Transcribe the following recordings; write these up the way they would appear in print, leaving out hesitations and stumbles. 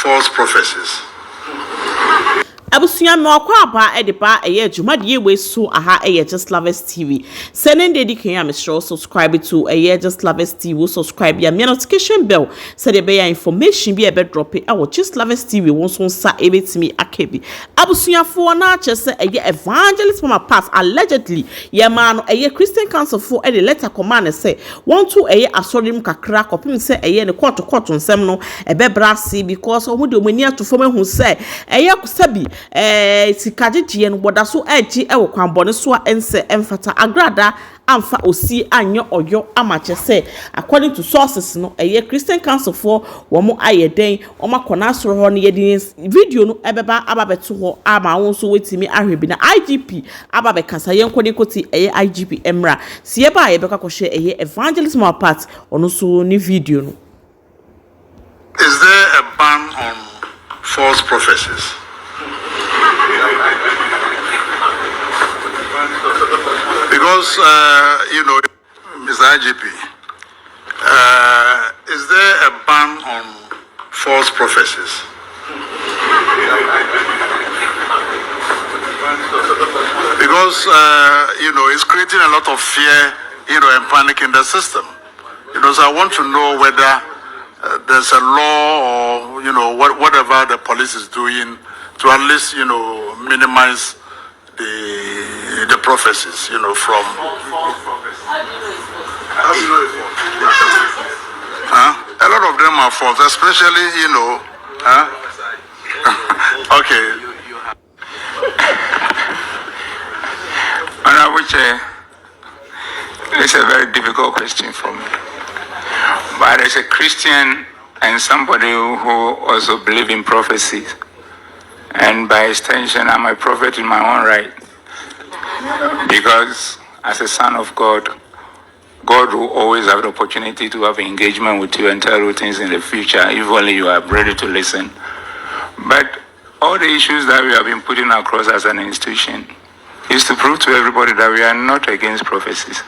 false prophecies. Abusunya me akwa aba edipa eye dwumade we so aha eye Just Lovers TV. Send dedi kan ya me sure subscribe to eye Just Lovers TV, subscribe ya me notification bell so dey be information bi e be drop e wo Just Lovers TV won so sa ebetimi akebi. Abusunya fo na chese eye evangelist from a past allegedly ye man no eye Christian Council for e letter command say want to eye asorim kakra kopim say eye ne court nsem no e be brasi because omo de omani atofo mahu say eye sabi sikajije no boda so eji ewo kwanbone so ense emfata Agradaa amfa osi anyo oyo amache say according to sources no eye Christian Council for womo ayeden omakona soro ho ne yedi video no ebeba ababeto ho ama won so wetimi ahwebi na IGP ababe kasa yenkoni koti eye IGP emra sie ba ye beka kohwe eye evangelist more part ono so ni video no. Is there a ban on false prophecies? Because, Mr. IGP, is there a ban on false prophecies? Because, it's creating a lot of fear, and panic in the system. So I want to know whether there's a law or, whatever the police is doing to at least, minimize the prophecies, from. False prophecies. How do you know it's false? A lot of them are false, especially, Okay. Honorable Chair, it's a very difficult question for me. But as a Christian and somebody who also believes in prophecies, and by extension, I'm a prophet in my own right. Because as a son of God, God will always have the opportunity to have engagement with you and tell you things in the future, if only you are ready to listen. But all the issues that we have been putting across as an institution is to prove to everybody that we are not against prophecies.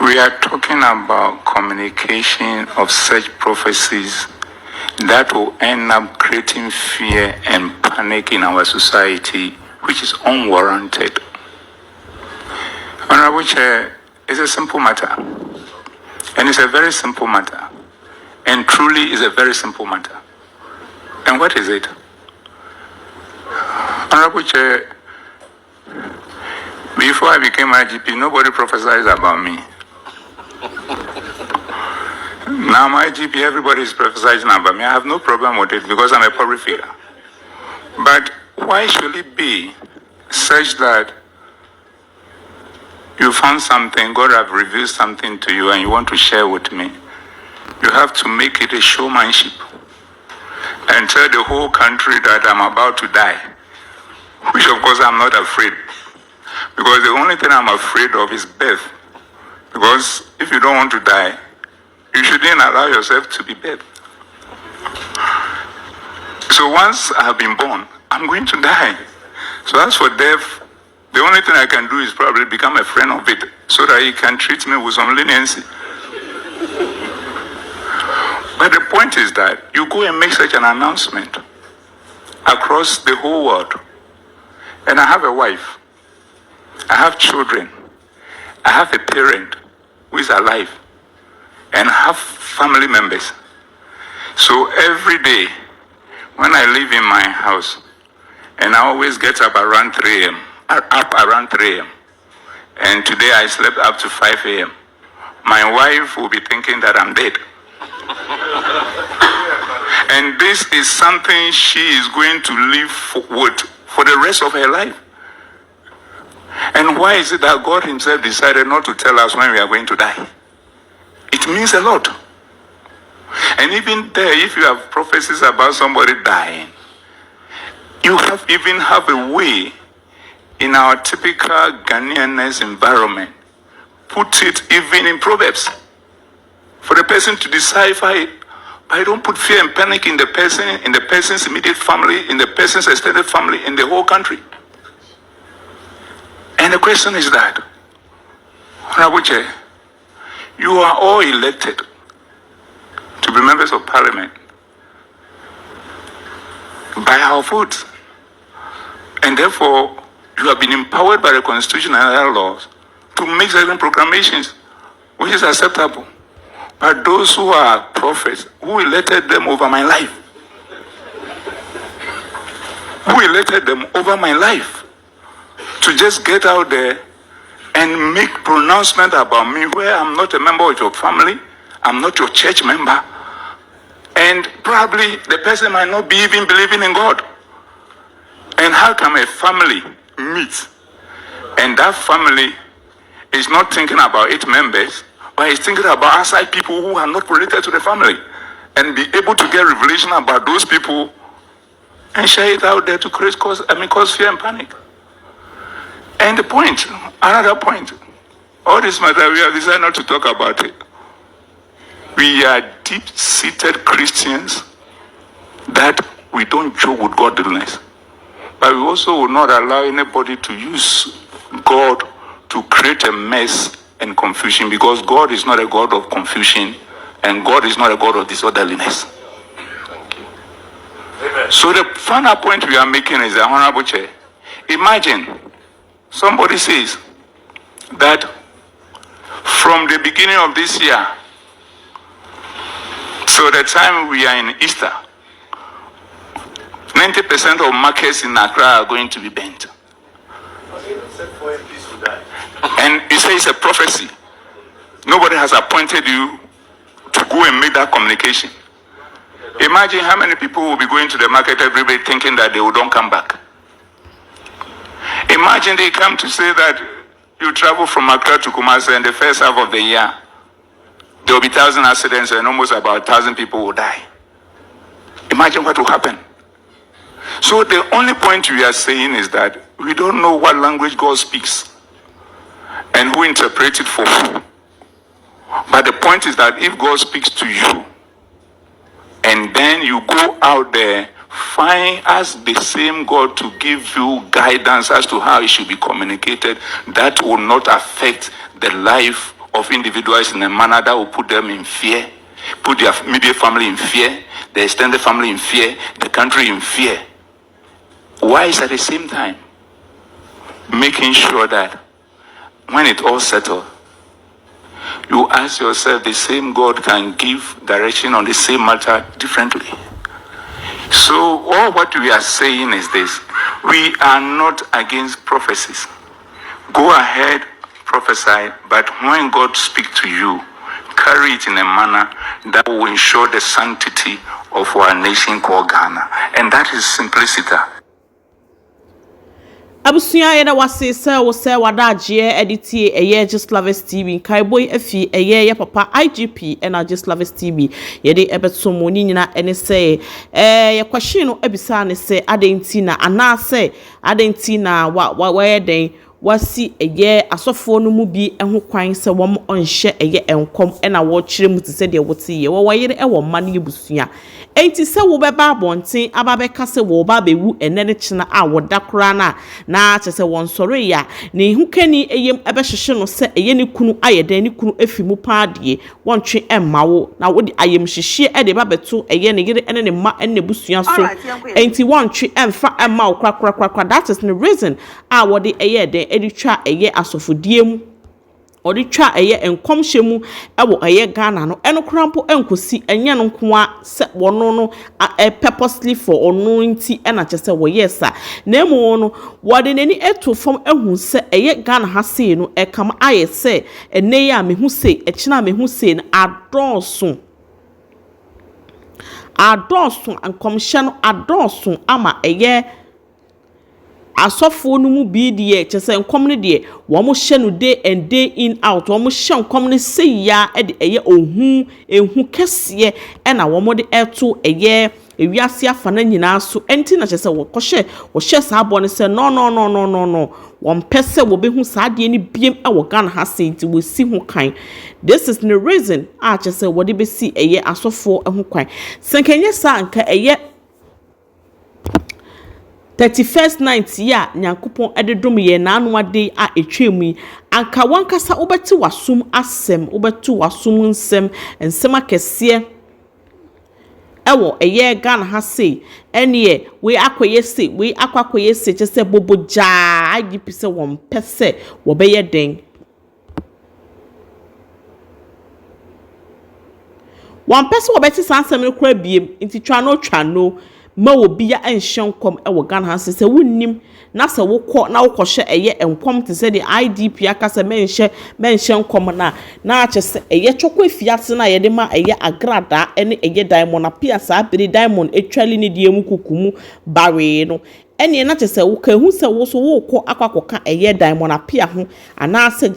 We are talking about communication of such prophecies that will end up creating fear and panic in our society, which is unwarranted. Honorable Chair, it's a simple matter. And it's a very simple matter. And truly is a very simple matter. And what is it? Honorable Chair, before I became IGP, nobody prophesied about me. Now my IGP, everybody is prophesying about me. I have no problem with it because I'm a public figure. But why should it be such that you found something, God have revealed something to you and you want to share with me? You have to make it a showmanship and tell the whole country that I'm about to die, which of course I'm not afraid. Because the only thing I'm afraid of is death. Because if you don't want to die, you shouldn't allow yourself to be dead. So once I have been born, I'm going to die. So as for death, the only thing I can do is probably become a friend of it so that he can treat me with some leniency. But the point is that you go and make such an announcement across the whole world. And I have a wife. I have children. I have a parent who is alive. And have family members. So every day, when I live in my house, and I always get up around 3 a.m., and today I slept up to 5 a.m., my wife will be thinking that I'm dead. And this is something she is going to live with for the rest of her life. And why is it that God himself decided not to tell us when we are going to die? It means a lot. And even there, if you have prophecies about somebody dying, you even have a way in our typical Ghanaianness environment, put it even in Proverbs, for the person to decipher it. But I don't put fear and panic in the person's immediate family, in the person's extended family, in the whole country. And the question is that, Honorable Chair, you are all elected to be members of parliament. by our votes. And therefore, you have been empowered by the Constitution and other laws to make certain proclamations, which is acceptable. But those who are prophets, who elected them over my life? Who elected them over my life? To just get out there and make pronouncement about me where I'm not a member of your family, I'm not your church member, and probably the person might not be even believing in God. And how can a family meet and that family is not thinking about its members, but is thinking about outside people who are not related to the family, and be able to get revelation about those people and share it out there to cause fear and panic? And the point, another point, all this matter, we have decided not to talk about it. We are deep-seated Christians that we don't joke with godliness. But we also will not allow anybody to use God to create a mess and confusion, because God is not a God of confusion and God is not a God of disorderliness. Amen. So the final point we are making is, the Honorable Chair, imagine somebody says that from the beginning of this year, so the time we are in Easter, 90% of markets in Accra are going to be burnt. And you say it's a prophecy. Nobody has appointed you to go and make that communication. Imagine how many people will be going to the market every day thinking that they will don't come back. Imagine they come to say that you travel from Accra to Kumasi in the first half of the year, there will be 1,000 accidents and almost about 1,000 people will die. Imagine what will happen. So the only point we are saying is that we don't know what language God speaks and who interprets it for who. But the point is that if God speaks to you and then you go out there, find as the same God to give you guidance as to how it should be communicated, that will not affect the life of individuals in a manner that will put them in fear, put their immediate family in fear, the extended family in fear, the country in fear. Why is at the same time making sure that when it all settles, you ask yourself, the same God can give direction on the same matter differently. So all what we are saying is this: we are not against prophecies. Go ahead, prophesy, but when God speaks to you, carry it in a manner that will ensure the sanctity of our nation called Ghana. And that is simplicity. Abusuya yeda wase se wadaje editi eye Just Lovers TV kaiboy afi eye papa IGP and Just Lovers TV yede ebesomo ni nyina ene se ye kwahye no ebisa ne se adenti na anase adenti na wa yeden wasi eye asofo no mu bi eho kwan se wom onhye eye enkom na wo kire mu tse de wote ye wo yire ewo ma ne busua enti se wo beba abonten ababeka se wo ba bewu enene kina a woda kora na chese won sore ya ne hukani eyem ebehhehye no se eye ne kunu ayeden ne kunu afimu paade won twe emma wo na wo di ayem hyehye e de babeto eye ne yire ene ne ma ene busua so enti won twe emfa emma wo krakrakrakra. That is the reason a wo de eye de editwa eye asofodie mu oditwa eye enkom hyemu ewo eye Ghana no eno krampo enkosi enye no nkoa se wono no purposely for ono nti ena chese wo yesa na emu no wode nani eto fom ehun se eye Ghana ha se no ekam aye se ene ya mehu se ekina mehu se na adonso ankom hye no adonso ama eye asofo no mu bi de chese nkom ne de wo mo hye no day and day in out wo mo hye nkom ne seya e de eye ehu kese e na wo mo de eto eye ewiase afana nyina so enti na chese wo hye sa abo ne se no won pese wo behu sa de ni biem e wo Ghana ha se nti wo si ho kan. This is the reason a chese wo de be si eye asofo ehu kwan senkenye sa nka eye 31st night ya nyankopon ededom ye naanu ade a etwemu anka wankasa obeti wasum asem obetu wasum nsem akese ewo eye Ghana ha say ene we akoye say we akwakoye say kyese boboja IGP say won pese wo beye den won pese wo beti sansem no kura biem nti twa no ma wo bia enhyen kom ewo Ghana ha say wonnim na se wokọ na wokọhye eye enkom te se de IDP akasa menhye kom na akyese eye chokọ afiase na ye de ma eye Agradaa ene eye diamond apia sa bere diamond etwali ne die mu kukumu bawe no ene na kyese wo ka hu se wo so wokọ akwakoka eye diamond apia ho ana se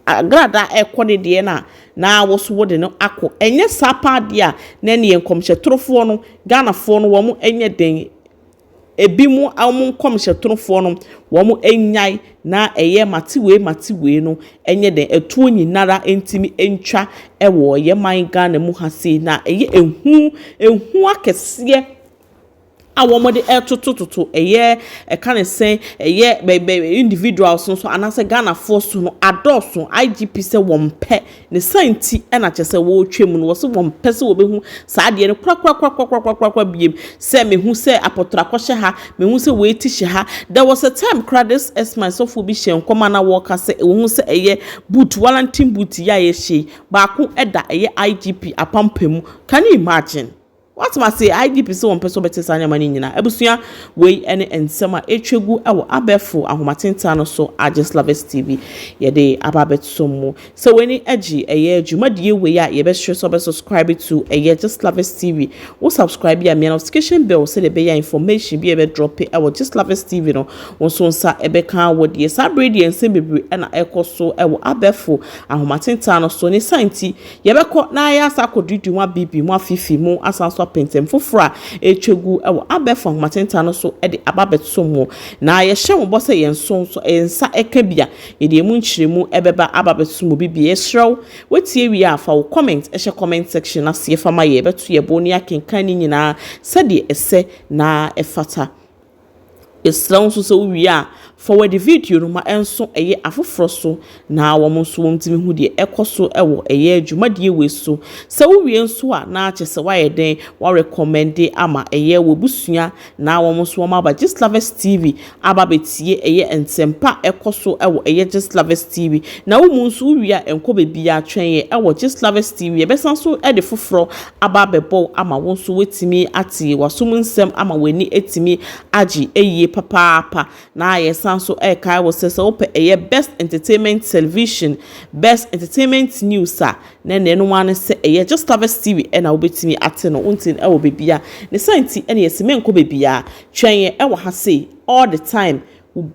Agradaa ekọ de na wo so wo de no akọ enye sapa de a na ne enkomhye torofo no Ghana fo no wo mu enye den ebi mu amu komhye torofo no wo mu enyai na eye matiwe no enye den etuo nyinara entimi entwa ewo ye man Ghana mu hase na eye ehu akese awomode etotototo eye kan sen eye individuals so anase Ghana force no adoso IGP se wompe ne santi na kyese wo twem no so wompe se wo behu saa de ne kwa biem se mehu se apotra kwhye ha mehu se we ti hye ha there was a time credits as myself will be shen koma na work se wo se eye boot Wellington boot ya ye hye ba ko eda eye IGP apampemu can you imagine what must say IGP so one person better sanya mani nyina ebusua we ene ensema etwegu ewo abefo ahomatenta no so Ajagurajah TV ye de ababeto mo so weni agi eye dwumadie we ya ye be share so be subscribe to Ajagurajah TV wo subscribe ya me notification bell so de be ya information be be drop ewo Ajagurajah TV no won so nsa ebe kan wo de sa bredi ensem bebre na ekoso ewo abefo ahomatenta no so ni santi ye be ko na ya sa kodudu wa bibi mu afifi mu asanso pentem fofora etwegu ewo abefo matenta no so e de ababeto mo na ye hye mo bose ye nso ensa eka bia ye de mu nkyiremu ebeba ababeto mo bibie esrew wetie wi afa wo comment ehye comment section na se fama ye beto ye boni akenkan ni nyina se de ese na efata esrew so wi a forward the video no ma enso eye afoforo so na wo so womtimi hu de ekoso ewo eye dwumadie we so se wo wie nso a na akyese wa ye den wa recommend ama eye wo busua na wo so ma Ajagurajah TV aba betie eye ensempa ekoso ewo eye Ajagurajah TV na wo mu nso wie a enko bebia atwen ye ewo Ajagurajah TV e besan so e de foforo aba bebo ama wo so wetimi ati wasum nsem ama weni etimi agi eye papa na ye so kai was say open a best entertainment television best entertainment news na no one say a Ajagurajah TV and I'll be to me at no untin e wo bebia ne santi ene yesime nko bebia twen e wo ha say all the time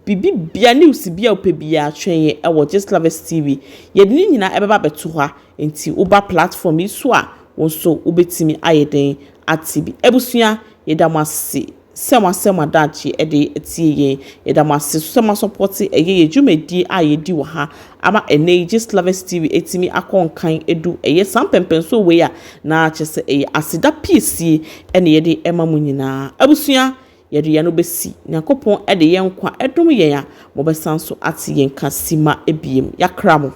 bibi bia news bia opebia twen e wo Ajagurajah TV ye de nyina e beba beto ha enti uba platform iso a wonso ubetimi ayeden atibi ebusua yedamase sema dachi ede etie ye damase sema support eye dwumadi a ye di wo ha ama ene Ajagurajah TV etimi akonkan edu eye sampempen so we a na kyese eye asida PC ene ye de ema mu nyina abusua ye de ye no besi nyakopon ede ye nkwa edum ye ya mo besan so ati ye nkasima ebiem yakra mo